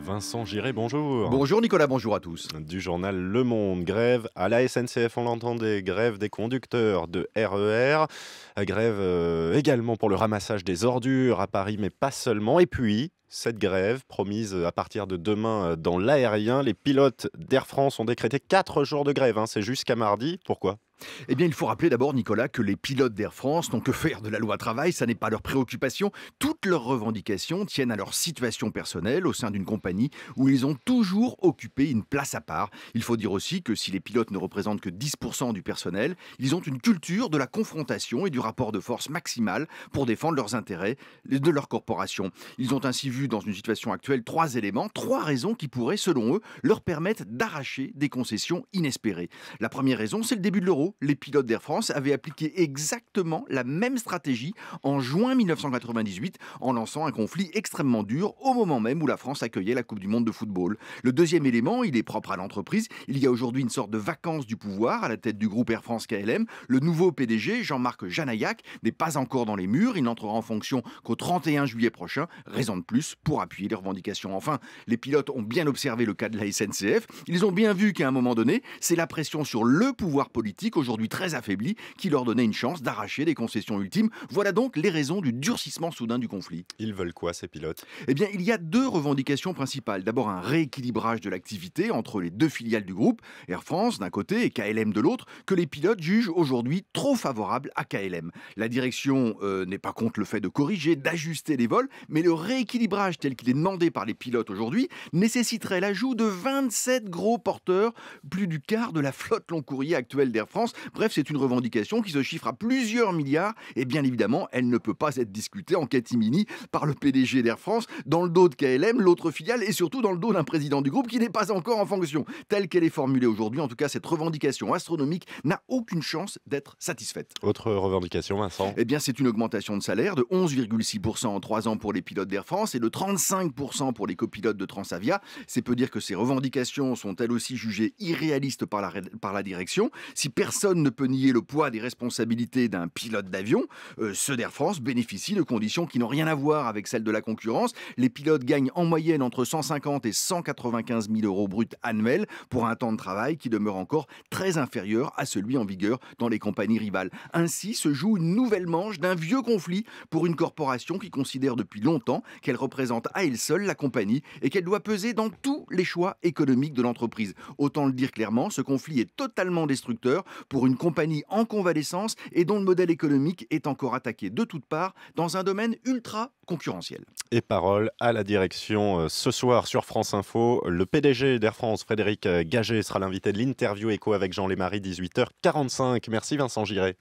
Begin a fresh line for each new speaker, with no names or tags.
Vincent Giré, bonjour.
Bonjour Nicolas, bonjour à tous.
Du journal Le Monde, grève à la SNCF, on l'entendait, grève des conducteurs de RER, grève également pour le ramassage des ordures à Paris, mais pas seulement. Et puis, cette grève promise à partir de demain dans l'aérien, les pilotes d'Air France ont décrété 4 jours de grève, c'est jusqu'à mardi. Pourquoi ?
Eh bien, il faut rappeler d'abord, Nicolas, que les pilotes d'Air France n'ont que faire de la loi travail, ça n'est pas leur préoccupation. Toutes leurs revendications tiennent à leur situation personnelle au sein d'une compagnie où ils ont toujours occupé une place à part. Il faut dire aussi que si les pilotes ne représentent que 10% du personnel, ils ont une culture de la confrontation et du rapport de force maximal pour défendre leurs intérêts de leur corporation. Ils ont ainsi vu dans une situation actuelle 3 éléments, 3 raisons qui pourraient, selon eux, leur permettre d'arracher des concessions inespérées. La première raison, c'est le début de l'euro. Les pilotes d'Air France avaient appliqué exactement la même stratégie en juin 1998 en lançant un conflit extrêmement dur au moment même où la France accueillait la Coupe du Monde de football. Le deuxième élément, il est propre à l'entreprise. Il y a aujourd'hui une sorte de vacance du pouvoir à la tête du groupe Air France KLM. Le nouveau PDG, Jean-Marc Janaillac, n'est pas encore dans les murs. Il n'entrera en fonction qu'au 31 juillet prochain. Raison de plus pour appuyer les revendications. Enfin, les pilotes ont bien observé le cas de la SNCF. Ils ont bien vu qu'à un moment donné, c'est la pression sur le pouvoir politique, aujourd'hui très affaibli, qui leur donnait une chance d'arracher des concessions ultimes. Voilà donc les raisons du durcissement soudain du conflit.
Ils veulent quoi, ces pilotes ?
Eh bien, il y a 2 revendications principales. D'abord, un rééquilibrage de l'activité entre les 2 filiales du groupe, Air France d'un côté et KLM de l'autre, que les pilotes jugent aujourd'hui trop favorable à KLM. La direction n'est pas contre le fait de corriger, d'ajuster les vols, mais le rééquilibrage tel qu'il est demandé par les pilotes aujourd'hui nécessiterait l'ajout de 27 gros porteurs, plus du quart de la flotte long courrier actuelle d'Air France. Bref, c'est une revendication qui se chiffre à plusieurs milliards et bien évidemment, elle ne peut pas être discutée en catimini par le PDG d'Air France dans le dos de KLM, l'autre filiale et surtout dans le dos d'un président du groupe qui n'est pas encore en fonction. Telle qu'elle est formulée aujourd'hui, en tout cas, cette revendication astronomique n'a aucune chance d'être satisfaite.
Autre revendication, Vincent ?
Eh bien, c'est une augmentation de salaire de 11,6% en 3 ans pour les pilotes d'Air France et de 35% pour les copilotes de Transavia. C'est peu dire que ces revendications sont elles aussi jugées irréalistes par la direction. Si personne ne peut nier le poids des responsabilités d'un pilote d'avion, ceux d'Air France bénéficient de conditions qui n'ont rien à voir avec celles de la concurrence. Les pilotes gagnent en moyenne entre 150 et 195 000 euros bruts annuels pour un temps de travail qui demeure encore très inférieur à celui en vigueur dans les compagnies rivales. Ainsi se joue une nouvelle manche d'un vieux conflit pour une corporation qui considère depuis longtemps qu'elle représente à elle seule la compagnie et qu'elle doit peser dans tous les choix économiques de l'entreprise. Autant le dire clairement, ce conflit est totalement destructeur pour une compagnie en convalescence et dont le modèle économique est encore attaqué de toutes parts dans un domaine ultra concurrentiel.
Et parole à la direction ce soir sur France Info. Le PDG d'Air France, Frédéric Gagey, sera l'invité de l'interview écho avec Jean Lémarie, 18h45. Merci Vincent Giré.